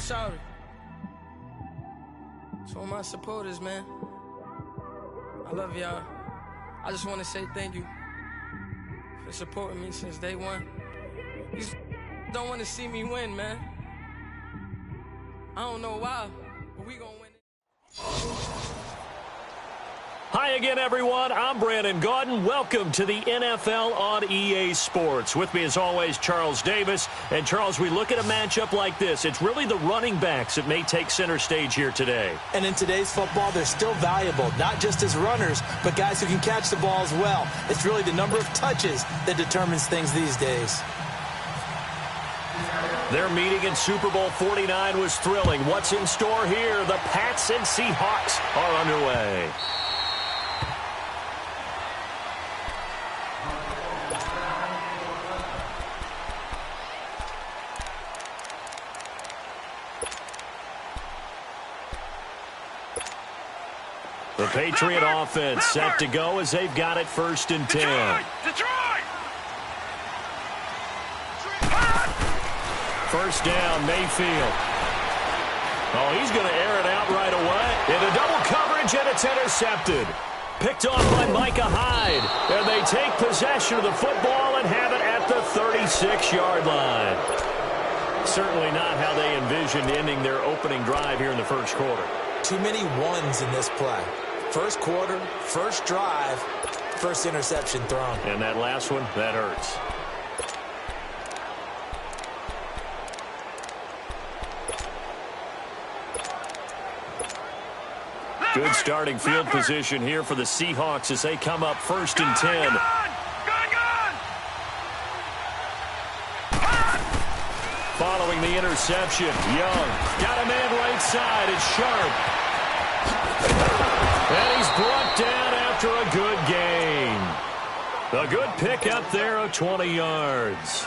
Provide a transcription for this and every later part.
sorry. To all my supporters, man. I love y'all. I just want to say thank you for supporting me since day one. You don't want to see me win, man. I don't know why, but we gonna win it. Hi again, everyone. I'm Brandon Gaudin. Welcome to the NFL on EA Sports. With me, as always, Charles Davis. And, Charles, we look at a matchup like this. It's really the running backs that may take center stage here today. And in today's football, they're still valuable, not just as runners, but guys who can catch the ball as well. It's really the number of touches that determines things these days. Their meeting in Super Bowl 49 was thrilling. What's in store here? The Pats and Seahawks are underway. The Patriot offense set to go as they've got it 1st and 10. First down, Mayfield. Oh, he's going to air it out right away. Into double coverage, and it's intercepted. Picked off by Micah Hyde. And they take possession of the football and have it at the 36-yard line. Certainly not how they envisioned ending their opening drive here in the first quarter. Too many ones in this play. First quarter, first drive, first interception thrown. And that last one, that hurts. Good starting field position here for the Seahawks as they come up 1st and 10. Following the interception, Young got a man right side. It's Sharp. And he's brought down after a good gain. A good pick up there of 20 yards.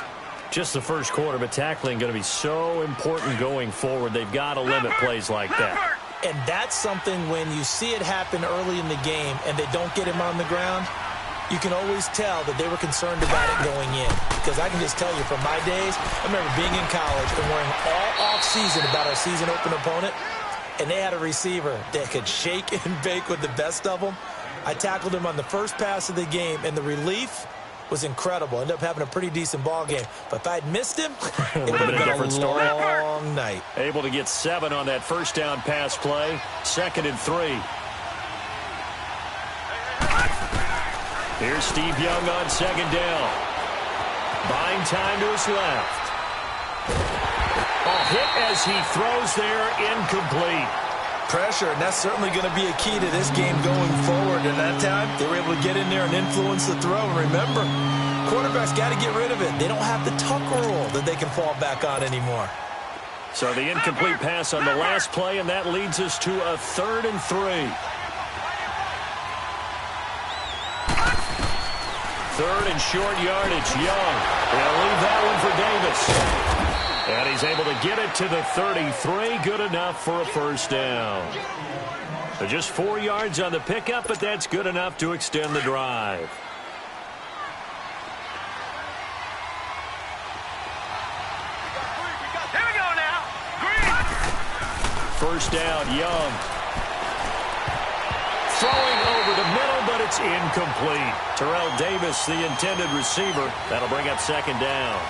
Just the first quarter, but tackling going to be so important going forward. They've got to limit plays like that. And that's something when you see it happen early in the game and they don't get him on the ground, you can always tell that they were concerned about it going in. Because I can just tell you from my days, I remember being in college and worrying all off-season about our season open opponent, and they had a receiver that could shake and bake with the best of them. I tackled him on the first pass of the game, and the relief was incredible. Ended up having a pretty decent ball game. But if I'd missed him, it would have been a different story. Long night. Able to get 7 on that first down pass play. 2nd and 3. Here's Steve Young on 2nd down. Buying time to his left. A hit as he throws there, incomplete. Pressure, and that's certainly going to be a key to this game going forward. And that time, they were able to get in there and influence the throw. And remember, quarterbacks got to get rid of it. They don't have the tuck rule that they can fall back on anymore. So the incomplete pass on the last play, and that leads us to a 3rd and 3. 3rd and short yardage. Young. They'll leave that one for Davis. And he's able to get it to the 33. Good enough for a first down. So just 4 yards on the pickup, but that's good enough to extend the drive. Here we go now. Green. First down, Young. Throwing over the middle, but it's incomplete. Terrell Davis, the intended receiver. That'll bring up 2nd down.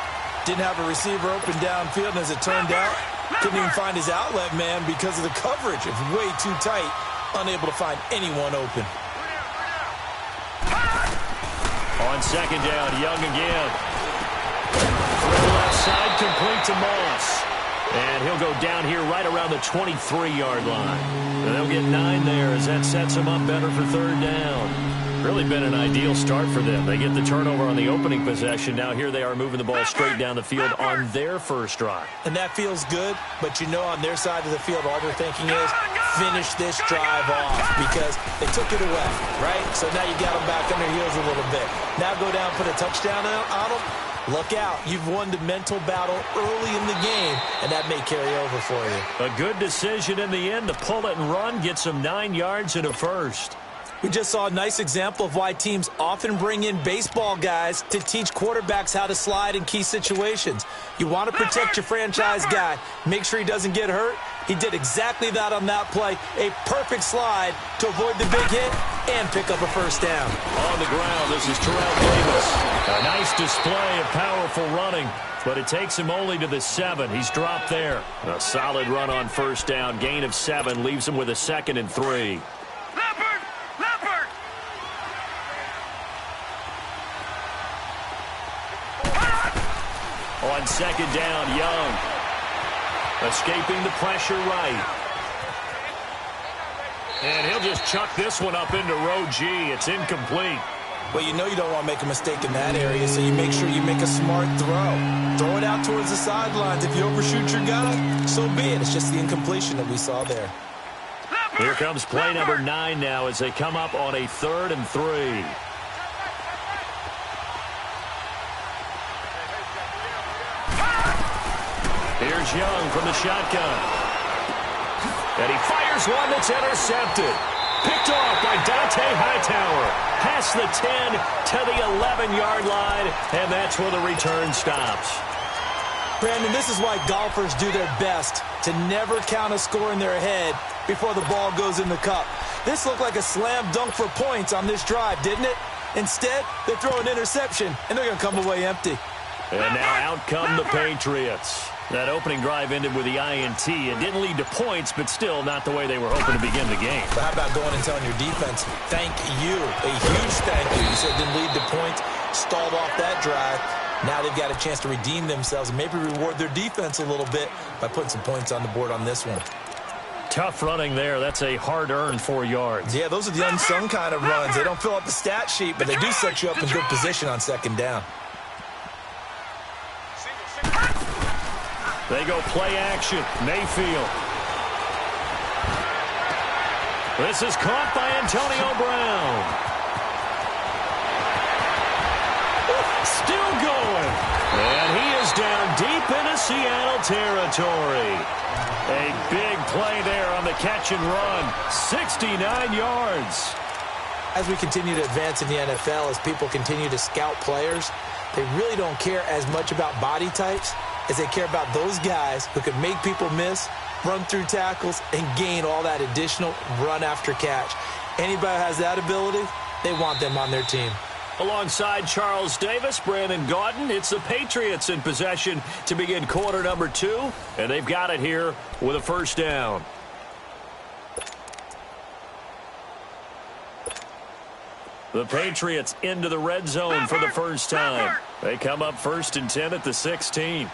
Didn't have a receiver open downfield, and as it turned out, couldn't even find his outlet man because of the coverage. It was way too tight, unable to find anyone open. On 2nd down, Young again. Throw left side, complete to Moss. And he'll go down here right around the 23-yard line. And they'll get 9 there as that sets them up better for 3rd down. Really been an ideal start for them. They get the turnover on the opening possession. Now here they are moving the ball straight down the field on their first drive. And that feels good, but you know on their side of the field, all they're thinking is finish this drive off because they took it away, right? So now you got them back on their heels a little bit. Now go down, put a touchdown on them. Look out. You've won the mental battle early in the game, and that may carry over for you. A good decision in the end to pull it and run, get some 9 yards and a first. We just saw a nice example of why teams often bring in baseball guys to teach quarterbacks how to slide in key situations. You want to protect your franchise guy. Make sure he doesn't get hurt. He did exactly that on that play. A perfect slide to avoid the big hit and pick up a first down. On the ground, this is Terrell Davis. A nice display of powerful running, but it takes him only to the 7. He's dropped there. A solid run on first down. Gain of 7 leaves him with a 2nd and 3. On 2nd down, Young. Escaping the pressure right. And he'll just chuck this one up into row G. It's incomplete. Well, you know you don't want to make a mistake in that area, so you make sure you make a smart throw. Throw it out towards the sidelines. If you overshoot your guy, so be it. It's just the incompletion that we saw there. Here comes play number 9 now as they come up on a 3rd and 3. Here's Young from the shotgun. And he fires one that's intercepted. Picked off by Dante Hightower. Past the 10 to the 11-yard line, and that's where the return stops. Brandon, this is why golfers do their best to never count a score in their head before the ball goes in the cup. This looked like a slam dunk for points on this drive, didn't it? Instead, they throw an interception, and they're going to come away empty. And now out come the Patriots. That opening drive ended with the INT. It didn't lead to points, but still not the way they were hoping to begin the game. But how about going and telling your defense, thank you, a huge thank you. You said it didn't lead to points, stalled off that drive. Now they've got a chance to redeem themselves and maybe reward their defense a little bit by putting some points on the board on this one. Tough running there. That's a hard-earned 4 yards. Yeah, those are the unsung kind of runs. They don't fill up the stat sheet, but they do set you up in good position on 2nd down. They go play action. Mayfield. This is caught by Antonio Brown. Still going. And he is down deep into Seattle territory. A big play there on the catch and run. 69 yards. As we continue to advance in the NFL, as people continue to scout players, they really don't care as much about body types as they care about those guys who can make people miss, run through tackles, and gain all that additional run after catch. Anybody who has that ability, they want them on their team. Alongside Charles Davis, Brandon Gaudin, it's the Patriots in possession to begin quarter number 2, and they've got it here with a first down. The Patriots into the red zone for the first time. They come up 1st and 10 at the 16.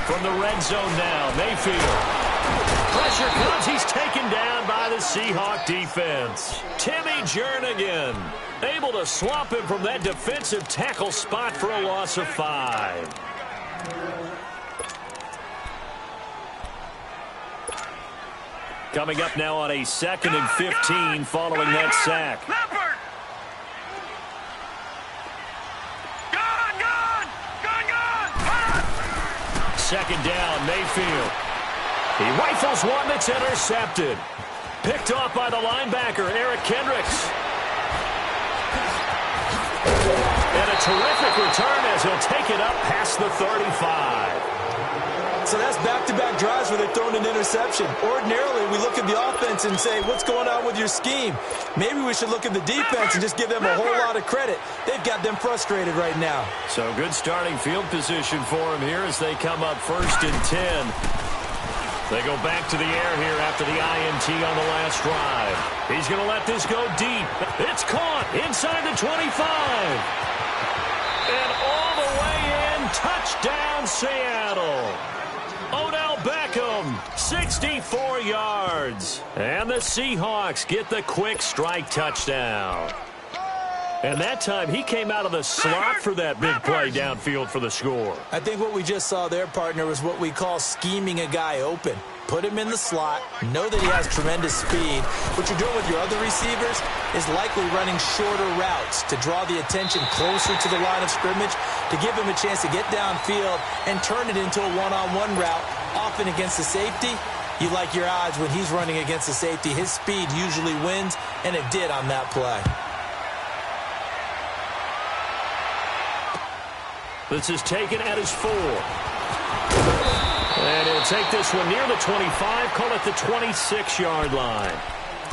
From the red zone now, Mayfield. Pressure comes. He's taken down by the Seahawk defense. Timmy Jernigan able to swamp him from that defensive tackle spot for a loss of 5. Coming up now on a 2nd and 15 following that sack. Second down, Mayfield. He rifles one that's intercepted. Picked off by the linebacker, Eric Kendricks. And a terrific return as he'll take it up past the 35. So that's back-to-back drives where they're throwing an interception. Ordinarily, we look at the offense and say, what's going on with your scheme? Maybe we should look at the defense and just give them a whole lot of credit. They've got them frustrated right now. So good starting field position for them here as they come up 1st and 10. They go back to the air here after the INT on the last drive. He's going to let this go deep. It's caught inside the 25. And all the way in, touchdown Seattle. Odell Beckham, 64 yards. And the Seahawks get the quick strike touchdown. And that time, he came out of the slot for that big play downfield for the score. I think what we just saw there, partner, was what we call scheming a guy open. Put him in the slot, know that he has tremendous speed. What you're doing with your other receivers is likely running shorter routes to draw the attention closer to the line of scrimmage, to give him a chance to get downfield and turn it into a one-on-one route, often against the safety. You like your odds when he's running against the safety. His speed usually wins, and it did on that play. This is taken at his 4. And he'll take this one near the 25, call it the 26-yard line.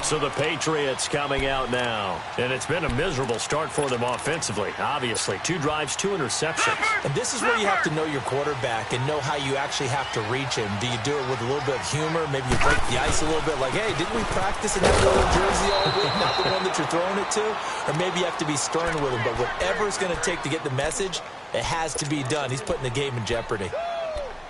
So the Patriots coming out now. And it's been a miserable start for them offensively, obviously. 2 drives, 2 interceptions. And this is where you have to know your quarterback and know how you actually have to reach him. Do you do it with a little bit of humor? Maybe you break the ice a little bit like, hey, didn't we practice in that little jersey all week, not the one that you're throwing it to? Or maybe you have to be stern with him. But whatever it's going to take to get the message, it has to be done. He's putting the game in jeopardy.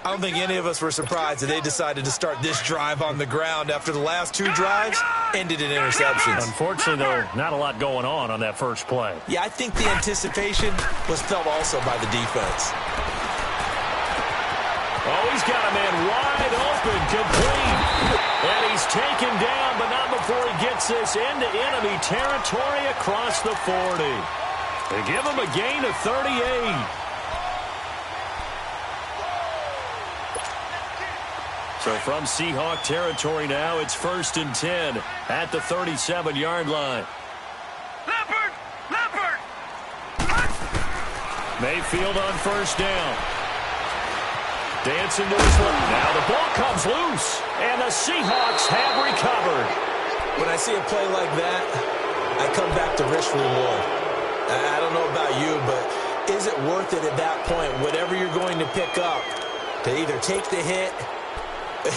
I don't think any of us were surprised that they decided to start this drive on the ground after the last 2 drives ended in interceptions. Unfortunately, though, not a lot going on that first play. Yeah, I think the anticipation was felt also by the defense. Oh, he's got a man wide open, complete. And he's taken down, but not before he gets this into enemy territory across the 40. They give him a gain of 38. So from Seahawk territory now, it's 1st and 10 at the 37-yard line. Leopard! Leopard! Mayfield on 1st down. Dancing to his left. Now the ball comes loose, and the Seahawks have recovered. When I see a play like that, I come back to risk reward. I don't know about you, but is it worth it at that point, whatever you're going to pick up, to either take the hit,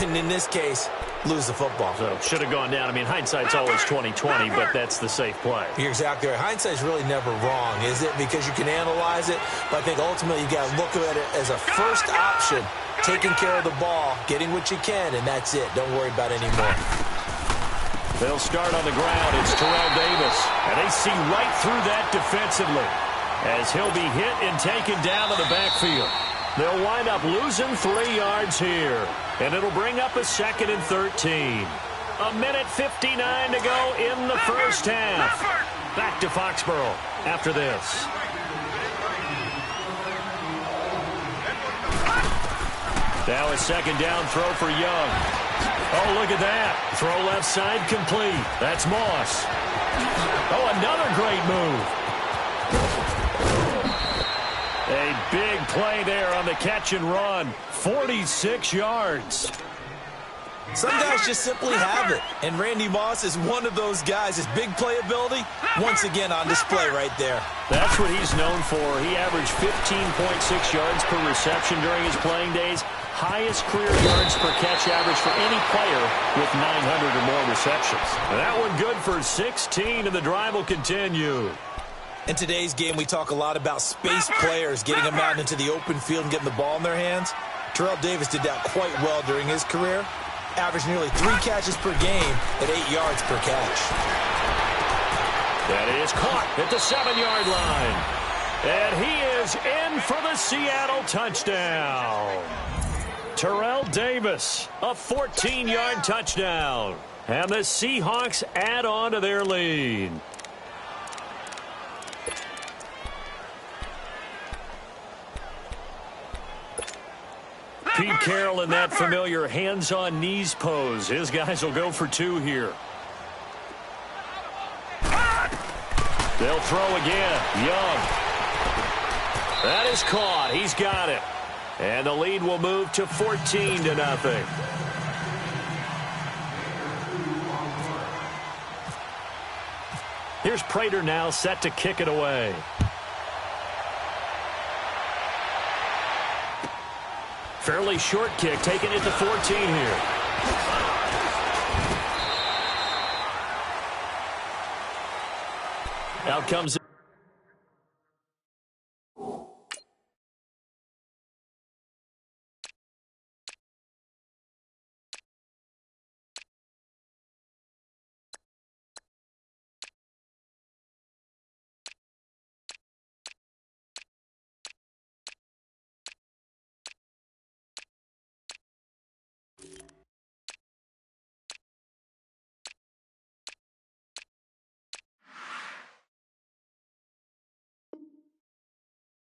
and in this case, lose the football? So should have gone down. I mean, hindsight's always 20/20, but that's the safe play. You're exactly right. Hindsight's really never wrong, is it? Because you can analyze it, but I think ultimately you got to look at it as a first option, taking care of the ball, getting what you can, and that's it. Don't worry about any more. They'll start on the ground. It's Terrell Davis, and they see right through that defensively as he'll be hit and taken down to the backfield. They'll wind up losing 3 yards here, and it'll bring up a 2nd and 13. 1:59 to go in the first half. Back to Foxborough after this. Now a 2nd down throw for Young. Oh, look at that. Throw left side complete. That's Moss. Oh, another great move. A big play there on the catch and run. 46 yards. Some guys just simply have it, and Randy Moss is one of those guys. His big playability, once again on display right there. That's what he's known for. He averaged 15.6 yards per reception during his playing days. Highest career yards per catch average for any player with 900 or more receptions. And that one good for 16, and the drive will continue. In today's game, we talk a lot about space players, getting them out into the open field and getting the ball in their hands. Terrell Davis did that quite well during his career. Averaged nearly 3 catches per game at 8 yards per catch. That is caught at the 7-yard line. And he is in for the Seattle touchdown. Terrell Davis, a 14-yard touchdown. And the Seahawks add on to their lead. Pete Carroll in that familiar hands-on knees pose. His guys will go for 2 here. They'll throw again. Young. That is caught. He's got it. And the lead will move to 14-0. Here's Prater now set to kick it away. Fairly short kick, taken at the 14 here. Out comes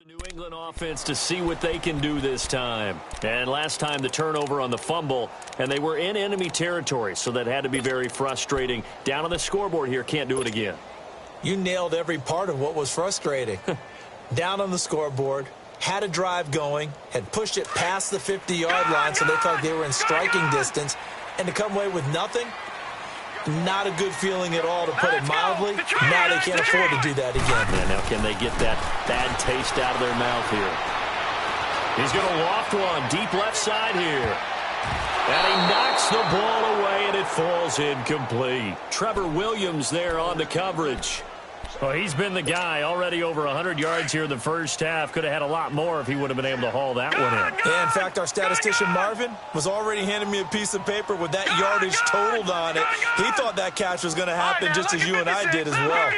New England offense to see what they can do this time. And last time the turnover on the fumble, and they were in enemy territory, so that had to be very frustrating. Down on the scoreboard here, can't do it again. You nailed every part of what was frustrating. Down on the scoreboard, had a drive going, had pushed it past the 50-yard line so they thought they were in striking distance, and to come away with nothing, not a good feeling at all, to put it mildly. Now they can't afford to do that again. Yeah, now can they get that bad taste out of their mouth here? He's going to loft one deep left side here. And he knocks the ball away, and it falls incomplete. Trevor Williams there on the coverage. Well, he's been the guy, already over 100 yards here in the first half. Could have had a lot more if he would have been able to haul that one in. Yeah, in fact, our statistician Marvin was already handing me a piece of paper with that yardage totaled on it. He thought that catch was going to happen just as you and I did as well.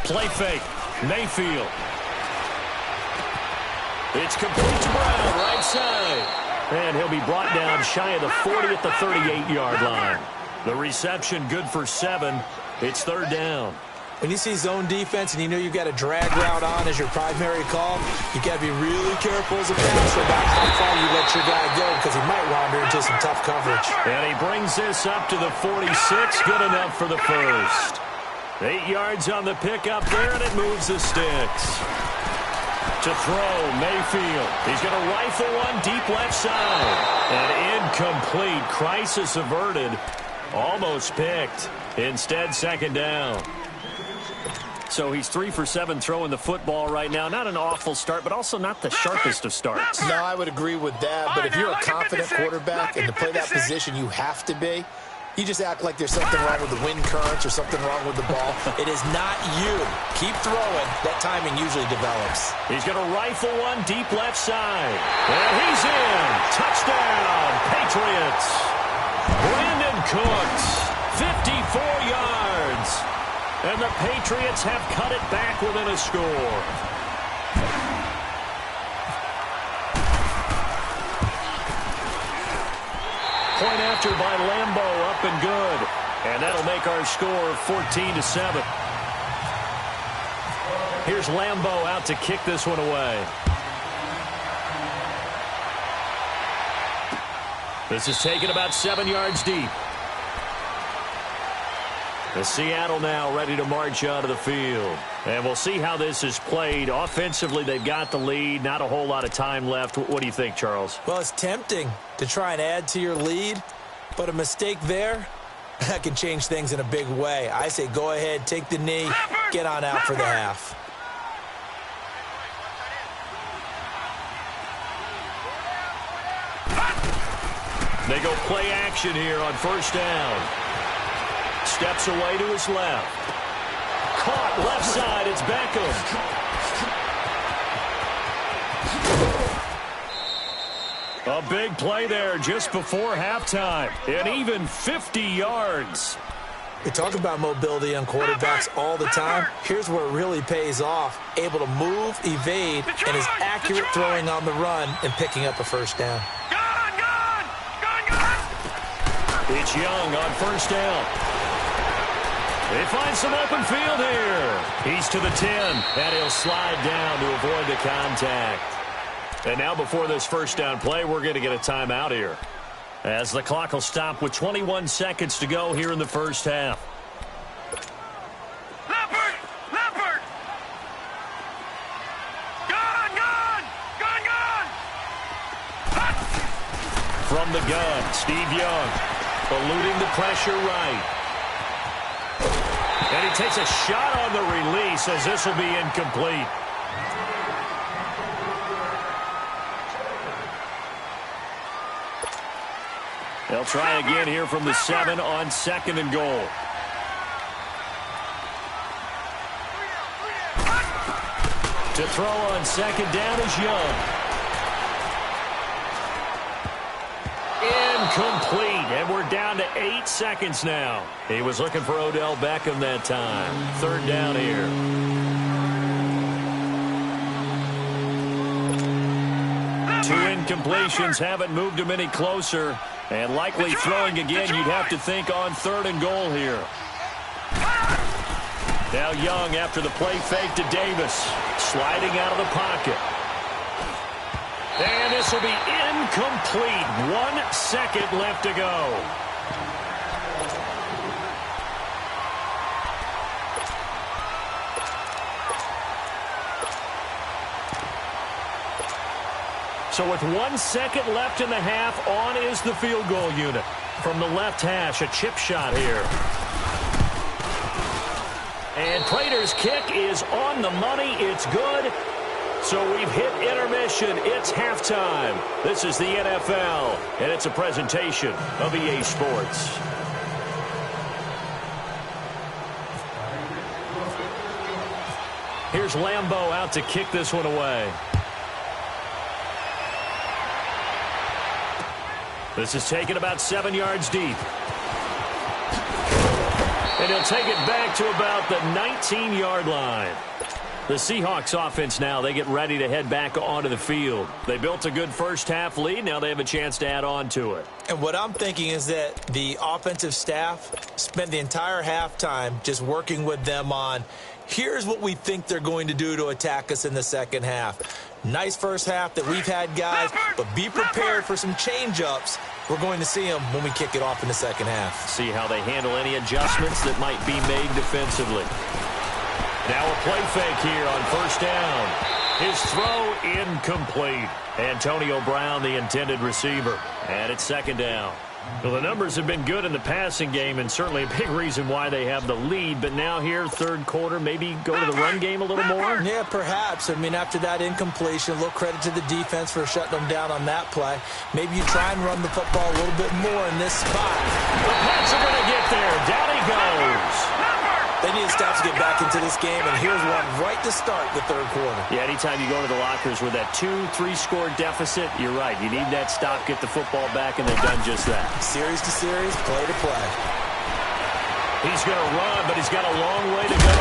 Play fake. Mayfield. It's complete to Brown, right side. And he'll be brought down shy of the 40 at the 38-yard line. The reception good for 7. It's third down. When you see zone defense and you know you've got a drag route on as your primary call, you've got to be really careful as a passer about how far you let your guy go, because he might wander into some tough coverage. And he brings this up to the 46. Good enough for the first. 8 yards on the pickup there, and it moves the sticks. To throw, Mayfield. He's going to rifle one deep left side. And incomplete. Crisis averted. Almost picked. Instead, second down. So he's 3 for 7 throwing the football right now. Not an awful start, but also not the sharpest of starts. No, I would agree with that. But if you're a confident quarterback and to play that position, you have to be. You just act like there's something wrong with the wind currents or something wrong with the ball. It is not you. Keep throwing. That timing usually develops. He's going to rifle one deep left side. And he's in. Touchdown, Patriots. Brandon Cooks, 54 yards. And the Patriots have cut it back within a score. Point after by Lambo, up and good. And that'll make our score 14-7. Here's Lambo out to kick this one away. This is taken about 7 yards deep. The Seattle now ready to march out of the field. And we'll see how this is played. Offensively, they've got the lead. Not a whole lot of time left. What do you think, Charles? Well, it's tempting to try and add to your lead, but a mistake there, that can change things in a big way. I say go ahead, take the knee, get on out for the half. They go play action here on first down. Steps away to his left. Caught left side. It's Beckham. A big play there just before halftime. And even 50 yards. We talk about mobility on quarterbacks all the time. Here's where it really pays off. Able to move, evade, and is accurate throwing on the run and picking up a first down. It's Young on first down. They find some open field here. He's to the 10, and he'll slide down to avoid the contact. And now before this first down play, we're going to get a timeout here, as the clock will stop with 21 seconds to go here in the first half. Leopard! Leopard! Gun! From the gun, Steve Young, eluding the pressure right. And he takes a shot on the release, as this will be incomplete. They'll try again here from the 7 on second and goal. To throw on second down is Young. Incomplete, and we're down to 8 seconds now. He was looking for Odell Beckham that time. Third down here. Two incompletions haven't moved him any closer. And likely throwing again, you'd have to think on third and goal here. Now Young after the play fake to Davis. sliding out of the pocket. And this will be incomplete. 1 second left to go. So with 1 second left in the half, on is the field goal unit. From the left hash, a chip shot here. And Prater's kick is on the money. It's good. So we've hit intermission. It's halftime. This is the NFL, and it's a presentation of EA Sports. Here's Lambeau out to kick this one away. This is taken about 7 yards deep. And he'll take it back to about the 19-yard line. The Seahawks offense now, they get ready to head back onto the field. They built a good first-half lead. Now they have a chance to add on to it. And what I'm thinking is that the offensive staff spent the entire halftime just working with them on, here's what we think they're going to do to attack us in the second half. Nice first half that we've had, guys, but be prepared for some change-ups. We're going to see them when we kick it off in the second half. See how they handle any adjustments that might be made defensively. Now a play fake here on first down. His throw incomplete. Antonio Brown, the intended receiver. And it's second down. Well, the numbers have been good in the passing game, and certainly a big reason why they have the lead. But now here, third quarter, maybe go to the run game a little more? Yeah, perhaps. I mean, after that incompletion, a little credit to the defense for shutting them down on that play. Maybe you try and run the football a little bit more in this spot. The Pats are going to get there. Down he goes. They need to stop to get back into this game, and here's one right to start the third quarter. Yeah, anytime you go to the lockers with that 2-3 score deficit, you're right. You need that stop, get the football back, and they've done just that. Series to series, play to play. He's going to run, but he's got a long way to go.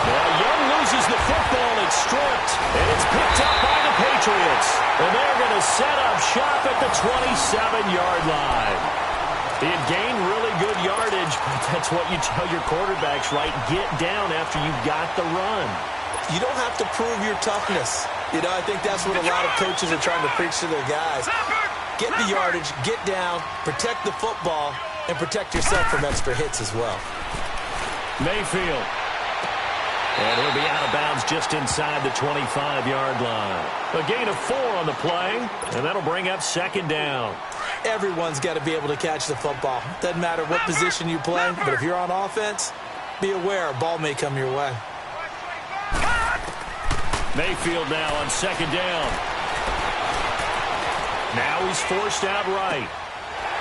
Now Young loses the football. It's stripped, and it's picked up by the Patriots. And they're going to set up shop at the 27-yard line. He had gained really good yardage, but that's what you tell your quarterbacks, right? Get down after you got the run. You don't have to prove your toughness. You know, I think that's what a lot of coaches are trying to preach to their guys. Get the yardage, get down, protect the football, and protect yourself from extra hits as well. Mayfield. And he'll be out of bounds just inside the 25-yard line. A gain of 4 on the play, and that'll bring up second down. Everyone's got to be able to catch the football. Doesn't matter what position you play, but if you're on offense, be aware a ball may come your way. Mayfield now on second down. Now he's forced out right.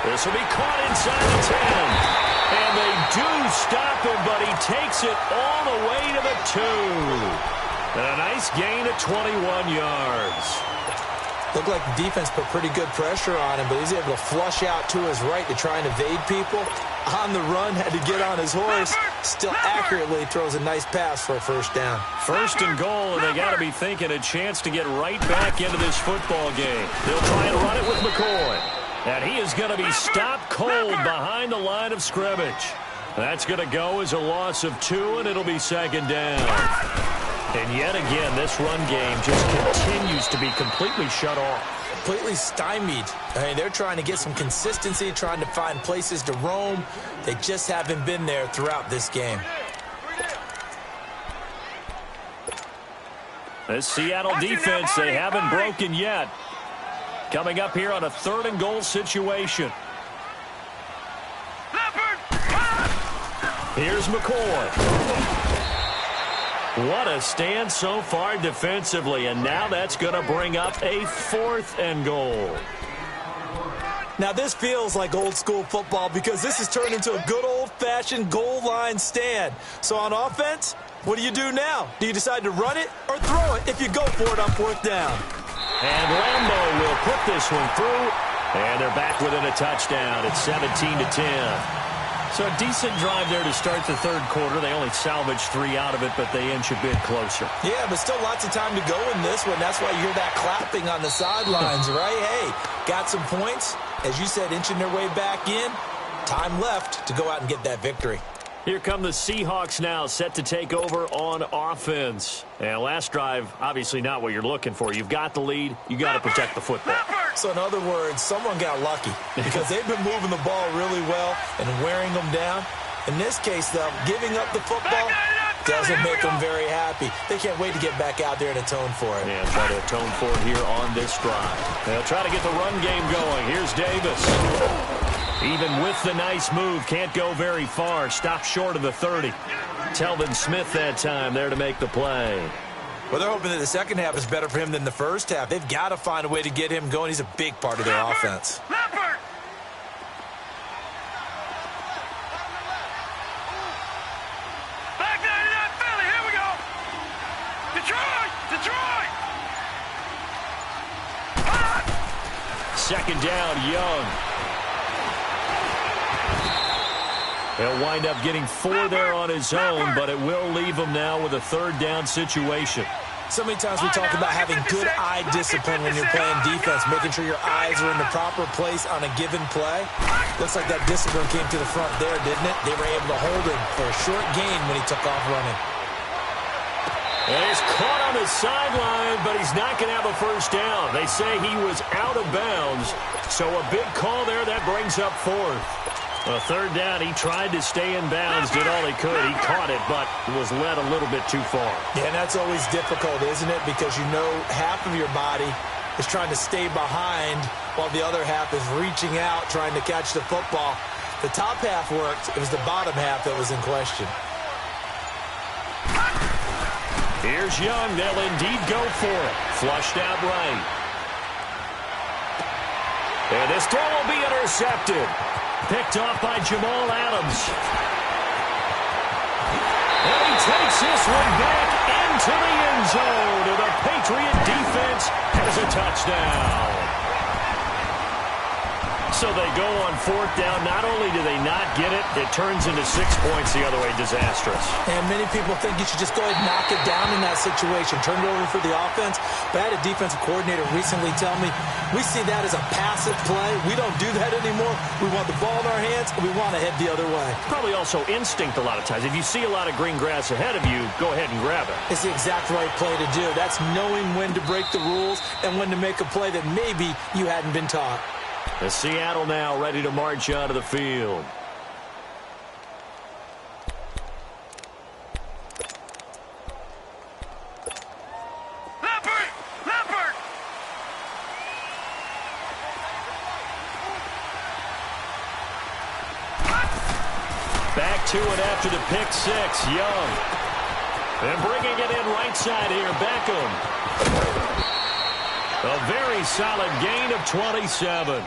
This will be caught inside the 10. And they do stop him, but he takes it all the way to the 2. And a nice gain of 21 yards. Looked like the defense put pretty good pressure on him, but he's able to flush out to his right to try and evade people. On the run, had to get on his horse. Still accurately throws a nice pass for a first down. First and goal, and they got to be thinking a chance to get right back into this football game. They'll try and run it with McCoy. And he is going to be stopped cold behind the line of scrimmage. That's going to go as a loss of 2, and it'll be second down. And yet again, this run game just continues to be completely shut off. Completely stymied. I mean, they're trying to get some consistency, trying to find places to roam. They just haven't been there throughout this game. This Seattle defense, they haven't broken yet. Coming up here on a third and goal situation. Here's McCoy. What a stand so far defensively, and now that's going to bring up a 4th and goal. Now this feels like old school football because this has turned into a good old-fashioned goal line stand. So on offense, what do you do now? Do you decide to run it or throw it if you go for it on 4th down? And Lambeau will put this one through, and they're back within a touchdown. It's 17-10. So a decent drive there to start the third quarter. They only salvaged 3 out of it, but they inch a bit closer. Yeah, but still lots of time to go in this one. That's why you hear that clapping on the sidelines, right? Hey, got some points. As you said, inching their way back in. Time left to go out and get that victory. Here come the Seahawks now, set to take over on offense. And last drive, obviously not what you're looking for. You've got the lead. You got to protect the football. So in other words, someone got lucky because they've been moving the ball really well and wearing them down. In this case, though, giving up the football doesn't make them very happy. They can't wait to get back out there and atone for it. Yeah, try to atone for it here on this drive. They'll try to get the run game going. Here's Davis. Even with the nice move, can't go very far. Stop short of the 30. Telvin Smith that time there to make the play. Well, they're hoping that the second half is better for him than the first half. They've got to find a way to get him going. He's a big part of their offense. Leopard! Back 99 Philly, here we go! Detroit! Detroit! Second down, Young. He'll wind up getting 4 there on his own, but it will leave him now with a third down situation. So many times we talk about having good eye discipline when you're playing defense, making sure your eyes are in the proper place on a given play. Looks like that discipline came to the front there, didn't it? They were able to hold him for a short gain when he took off running. And he's caught on the sideline, but he's not going to have a first down. They say he was out of bounds, so a big call there that brings up 4th. A third down, he tried to stay in bounds, did all he could. He caught it, but was led a little bit too far. Yeah, and that's always difficult, isn't it? Because you know half of your body is trying to stay behind while the other half is reaching out, trying to catch the football. The top half worked. It was the bottom half that was in question. Here's Young. They'll indeed go for it. Flushed out right. And this throw will be intercepted. Picked off by Jamal Adams. And he takes this one back into the end zone. And the Patriot defense has a touchdown. So they go on 4th down. Not only do they not get it, it turns into 6 points the other way. Disastrous. And many people think you should just go ahead and knock it down in that situation. Turn it over for the offense. But I had a defensive coordinator recently tell me, we see that as a passive play. We don't do that anymore. We want the ball in our hands, and we want to head the other way. Probably also instinct a lot of times. If you see a lot of green grass ahead of you, go ahead and grab it. It's the exact right play to do. That's knowing when to break the rules and when to make a play that maybe you hadn't been taught. The Seattle now ready to march onto the field. Leopard! Leopard! Back to it after the pick 6. Young. And bringing it in right side here, Beckham. A very solid gain of 27.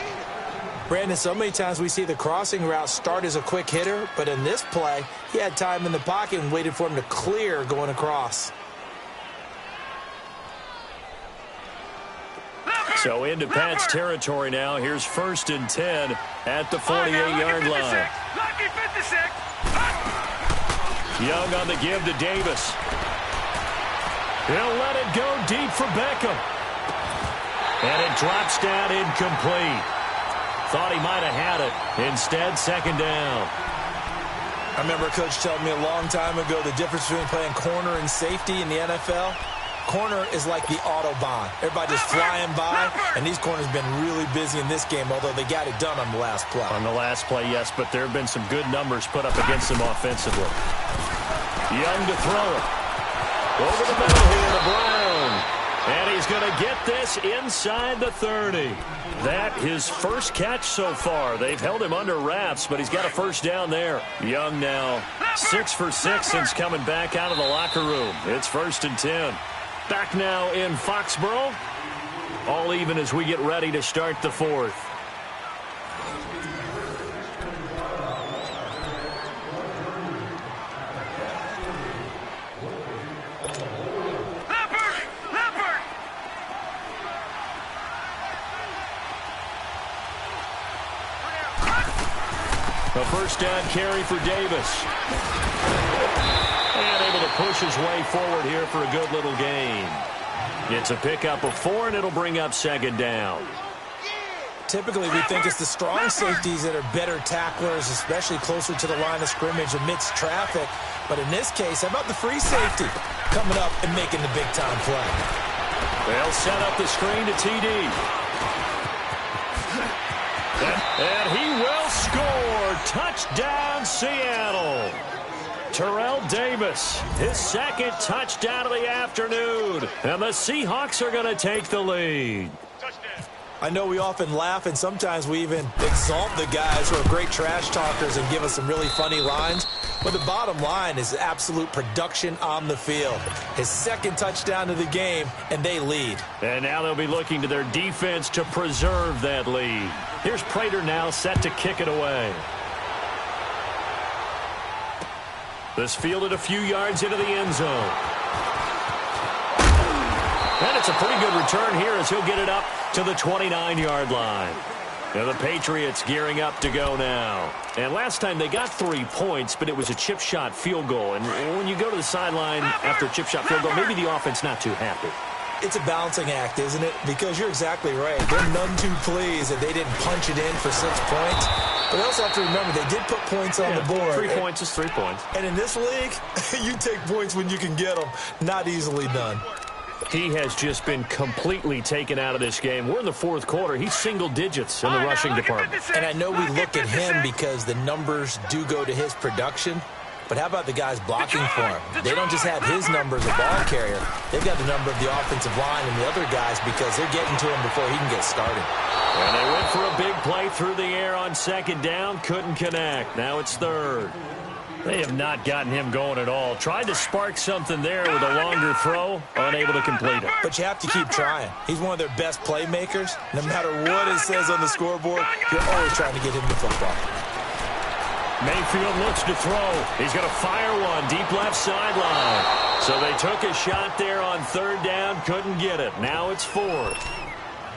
Brandon, so many times we see the crossing route start as a quick hitter, but in this play, he had time in the pocket and waited for him to clear going across. So into Pat's territory now. Here's 1st and 10 at the 48-yard line. Lucky 56. Young on the give to Davis. He'll let it go deep for Beckham. And it drops down incomplete. Thought he might have had it. Instead, 2nd down. I remember a coach telling me a long time ago the difference between playing corner and safety in the NFL. Corner is like the Autobahn. Everybody just flying by, and these corners have been really busy in this game, although they got it done on the last play. On the last play, yes, but there have been some good numbers put up against them offensively. Young to throw it. Over the middle here to Brown. And he's going to get this inside the 30. That his first catch so far. They've held him under wraps, but he's got a first down there. Young now 6 for 6 since coming back out of the locker room. It's 1st and 10. Back now in Foxborough. All even as we get ready to start the 4th. A first down carry for Davis. And able to push his way forward here for a good little gain. It's a pickup of 4, and it'll bring up 2nd down. Typically, we think it's the strong safeties that are better tacklers, especially closer to the line of scrimmage amidst traffic. But in this case, how about the free safety coming up and making the big-time play? They'll set up the screen to TD. And he will score. Touchdown, Seattle. Terrell Davis, his second touchdown of the afternoon. And the Seahawks are going to take the lead. I know we often laugh, and sometimes we even exalt the guys who are great trash talkers and give us some really funny lines. But the bottom line is absolute production on the field. His second touchdown of the game, and they lead. And now they'll be looking to their defense to preserve that lead. Here's Prater now set to kick it away. This fielded a few yards into the end zone. And it's a pretty good return here as he'll get it up to the 29-yard line. Now the Patriots gearing up to go now. And last time they got 3 points, but it was a chip shot field goal. And when you go to the sideline after a chip shot field goal, maybe the offense not too happy. It's a balancing act, isn't it? Because you're exactly right. They're none too pleased that they didn't punch it in for 6 points. But they also have to remember they did put points on the board. 3 points is 3 points. And in this league, you take points when you can get them. Not easily done. He has just been completely taken out of this game. We're in the fourth quarter. He's single digits in the rushing department. And I know we look at him because the numbers do go to his production. But how about the guys blocking for him? They don't just have his number as a ball carrier. They've got the number of the offensive line and the other guys because they're getting to him before he can get started. And they went for a big play through the air on second down. Couldn't connect. Now it's third. They have not gotten him going at all. Tried to spark something there with a longer throw. Unable to complete it. But you have to keep trying. He's one of their best playmakers. No matter what it says on the scoreboard, you're always trying to get him the football. Mayfield looks to throw. He's going to fire one deep left sideline. So they took a shot there on third down. Couldn't get it. Now it's fourth.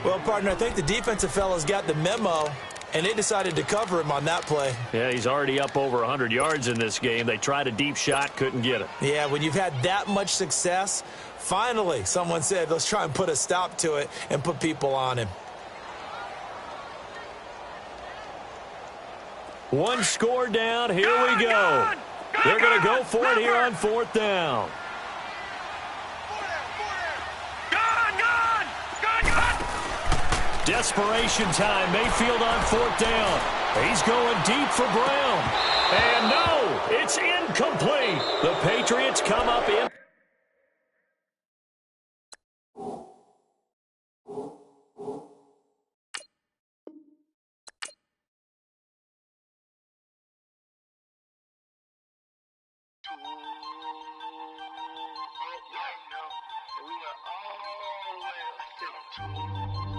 Well, partner, I think the defensive fellas got the memo, and they decided to cover him on that play. Yeah, he's already up over 100 yards in this game. They tried a deep shot, couldn't get it. Yeah, when you've had that much success, finally someone said, let's try and put a stop to it and put people on him. One score down. Here we go. They're going to go for it here on fourth down. Desperation time. Mayfield on fourth down. He's going deep for Brown. And no, it's incomplete. The Patriots come up in. We are all the way